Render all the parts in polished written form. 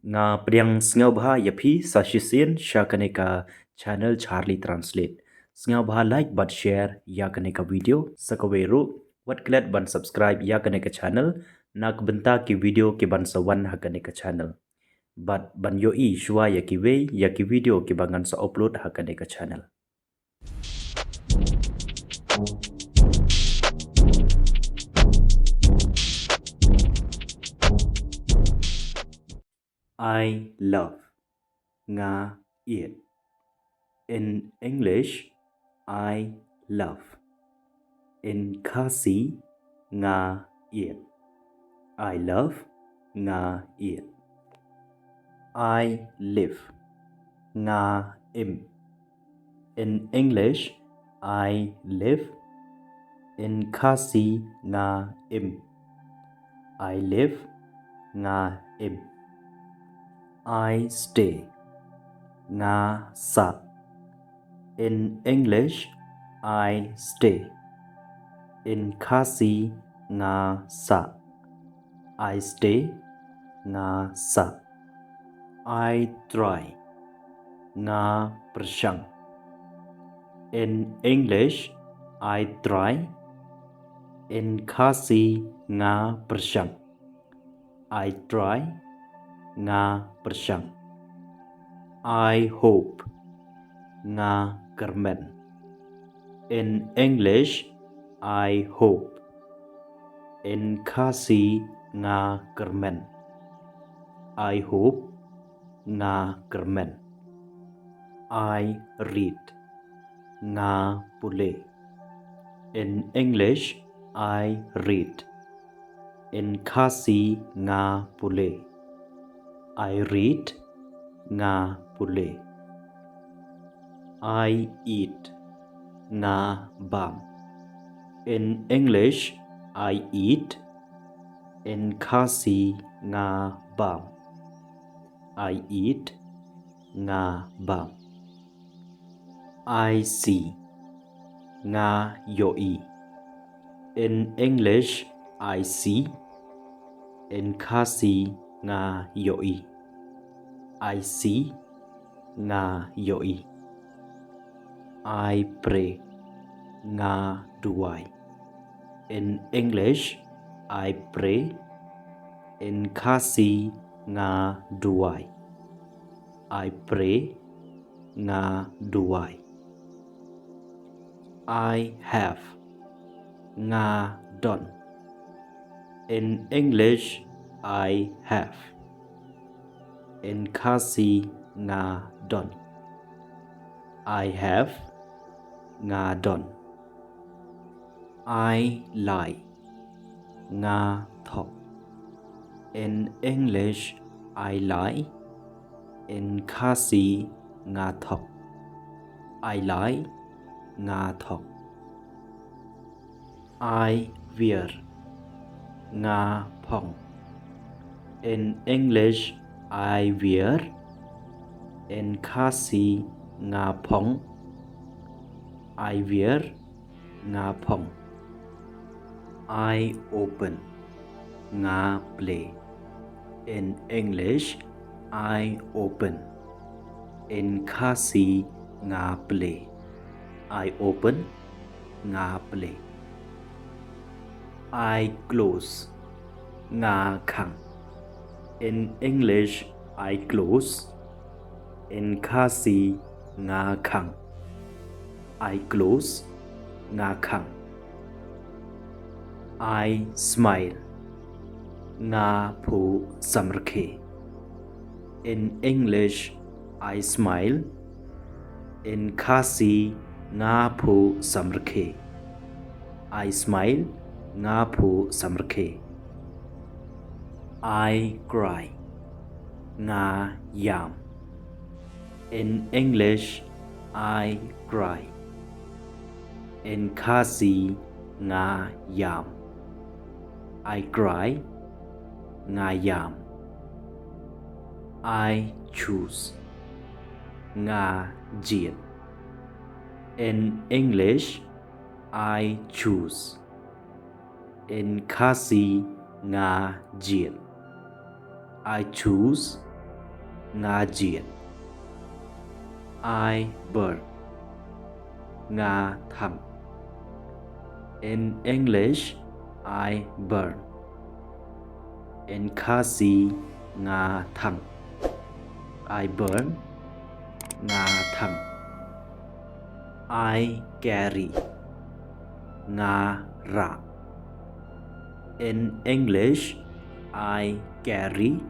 Nga priang sngaw yapi sashisin shakaneka channel Charlie Translate. Sngaw like but share yakaneka video sakaweru wat klet ban subscribe yakaneka channel nak bynta ki video ki ban sawan hakaneka channel. But ban yo I shwa yaki video ki bangan sa upload hakaneka channel. I love nga it. In English, I love. In khasi nga it. I love nga it. I live nga im. In English, I live. In khasi nga im. I live nga im. I stay nga sa. In English, I stay. In khasi nga sa. I stay nga sa. I try nga persyang. In English, I try. In khasi nga persyang. I try nga persyang. I hope nga kermen. In English, I hope. In khasi nga kermen. I hope nga kermen. I read nga pule. In English, I read. In khasi nga pule. I read nga pule. I eat nga bam. In English, I eat. In khasi nga bam. I eat nga bam. I see nga yoi. In English, I see. In khasi nga yoi. I see nga yoi. I pray nga duai. In English, I pray. In khasi nga duai. I pray nga duai. I have nga done. In English, I have. In khasi nga done. I have nga done. I lie nga thok. In English, I lie. In khasi nga thok. I lie nga thok. I wear nga phong. In English, I wear. In khasi nga phong. I wear nga phong. I open nga play. In English, I open. In khasi nga play. I open nga play. I close nga khang. In English, I close. In khasi nga khang. I close nga khang. I smile nga phu samrkhe. In English, I smile. In khasi nga phu samrkhe. I smile nga phu samrkhe. I cry nga yam. In English, I cry. In khasi nga yam. I cry nga yam. I choose nga jiet. In English, I choose. In khasi nga jiet. I choose ngà diệt. I bird, ngà thẳng. In English, I burn. In Khasi, ngà thẳng. I burn, ngà thẳng. I carry, ngà rạ. In English, I carry.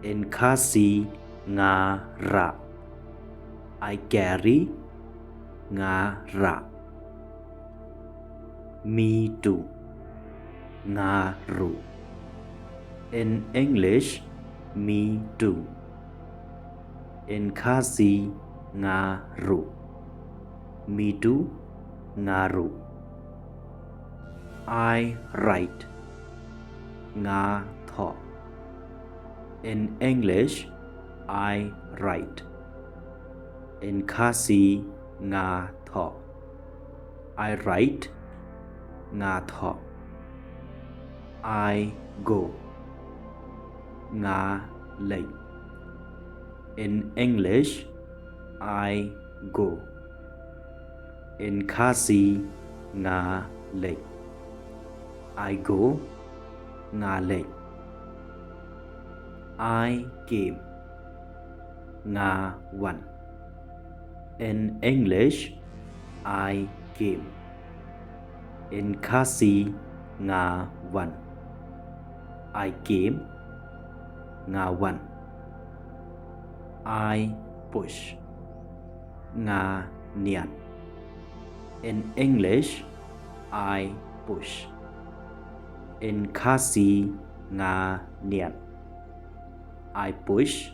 In Khasi, ngà rạ. I carry, ngà rạ. Me too, ngà ru. In English, me too. In Khasi, ngà ru. Me too, ngà ru. I write, ngà thọ. In English, I write. In Khasi, ngà thọ. I write, ngà thọ. I go, ngà lệnh. In English, I go. In Khasi, ngà lệnh. I go, ngà lệnh. I came, ngà one. In English, I came. In Khasi, ngà one. I came, ngà one. I push, ngà niat. In English, I push. In Khasi, ngà niat. I push,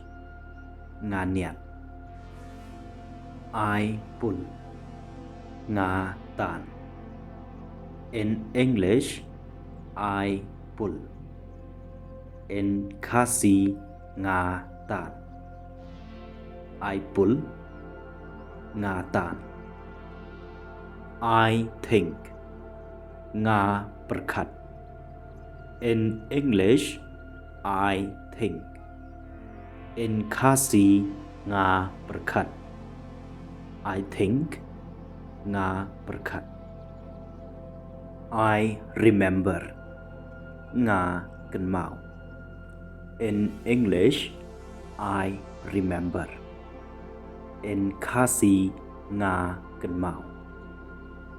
ngà niat. I pull, ngà tàn. In English, I pull. In Khasi, ngà tàn. I pull, ngà tàn. I think, ngà perkhat. In English, I think. In Khasi, ngà perkhat. I think, ngà perkhat. I remember, ngà cần mạo. In English, I remember. In Khasi, ngà cần mạo.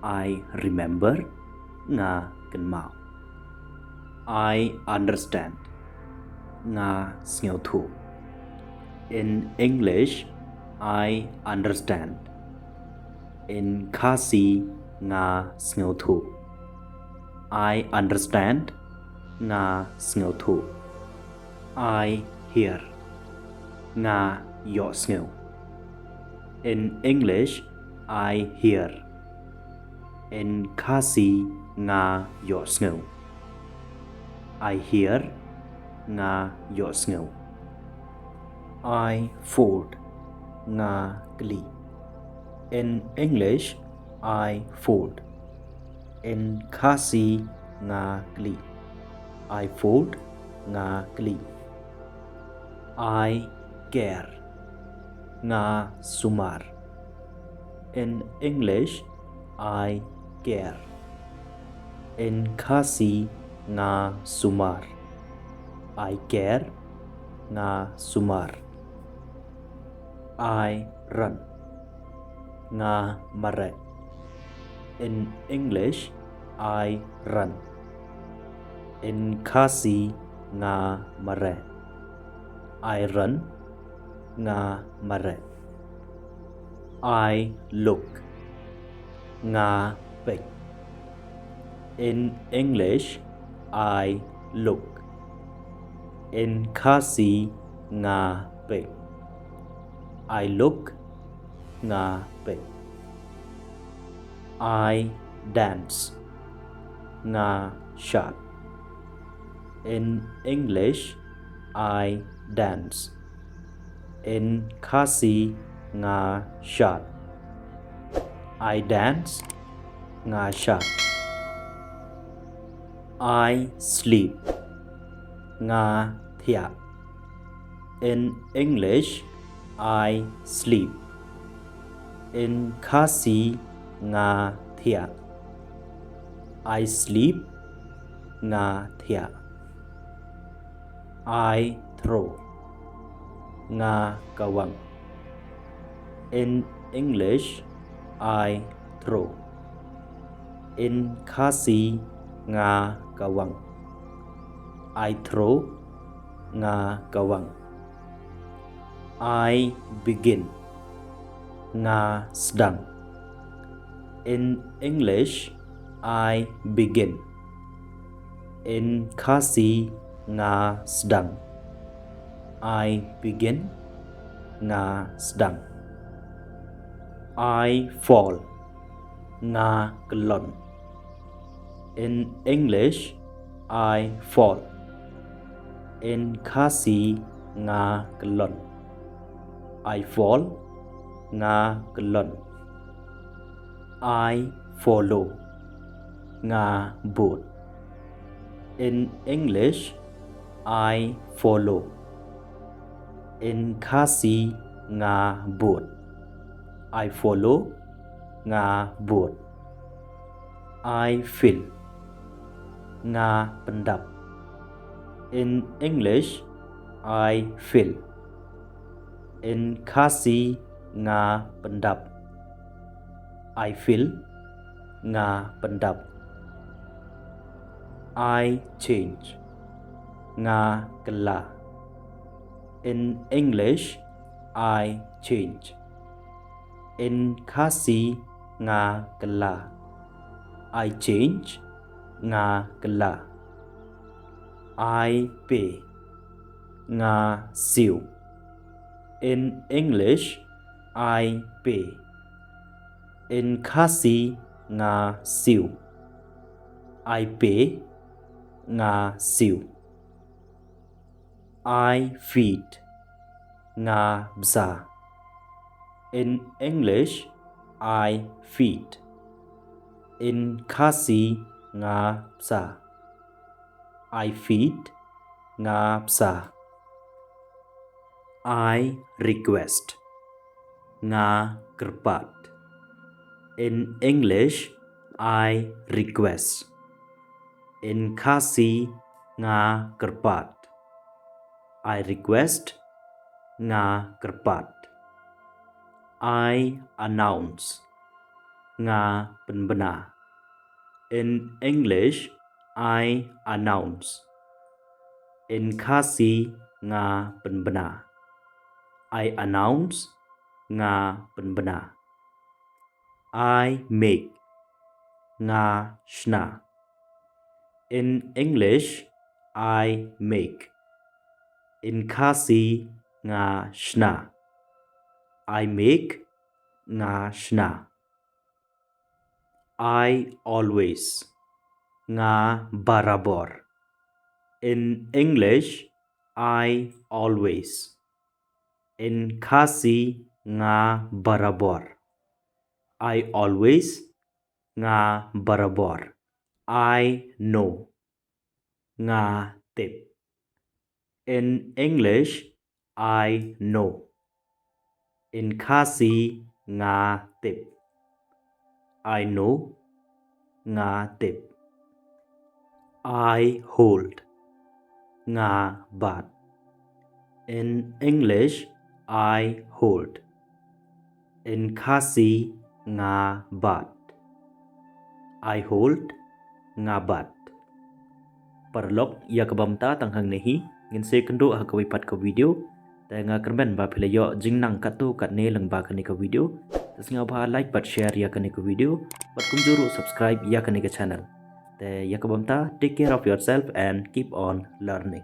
I remember, ngà cần mạo. I understand, ngà nghèo thủ. In English, I understand. In Khasi, ngà nghèo thủ. I understand, ngà nghèo thủ. I hear, ngà dọ nghèo. In English, I hear. In Khasi, ngà dọ nghèo. I hear, ngà dọ nghèo. I fold, ngà kli. In English, I fold. In Khasi, ngà kli. I fold, ngà kli. I care, ngà sumar. In English, I care. In Khasi, ngà sumar. I care, ngà sumar. I run, ngà mare. In English, I run. In Khasi, ngà mare. I run, ngà mare. I look, ngà pek. In English, I look. In Khasi, ngà pek. I look, ngà pek. I dance, ngà shat. In English, I dance. In Khasi, ngà shat. I dance, ngà shat. I sleep, ngà thiak. In English, I sleep. In khasi nga thia. I sleep nga thia. I throw nga kawang. In English, I throw. In khasi nga kawang. I throw nga kawang. I begin nga sedang. In English, I begin. In khasi nga sedang. I begin nga sedang. I fall nga kelon. In English, I fall. In khasi nga kelon. I fall nga kelon. I follow nga boat. In English, I follow. In khasi nga boat. I follow nga boat. I fill nga pendap. In English, I fill. In khasi nga pendap. I fill nga pendap. I change nga kylla. In English, I change. In khasi nga kylla. I change nga kylla. I pay nga siu. In English, I pay. In khasi nga siu. I pay nga siu. I feed nga bza. In English, I feed. In khasi nga bza. I feed nga bza. I request nga kerpat. In English, I request. In khasi nga kerpat. I request nga kerpat. I announce nga penbena. In English, I announce. In khasi nga penbena. I announce nga penbena. I make nga shna. In English, I make. In khasi nga shna. I make nga shna. I always nga barabor. In English, I always. In khasi nga barabor. I always nga barabor. I know nga tip. In English, I know. In khasi nga tip. I know nga tip. I hold nga bat. In English, I hold. In khasi nga bat. I hold nga bat. Parlok ya kabamta tanghang nehi ngin se kendo ha kawipat ka video ta nga kerben ba philayo jingnang katu katne lang ba kani ka video tas nga ba like but share ya kani ka video but kumjuru subscribe ya kani ka channel te ya kabamta take care of yourself and keep on learning.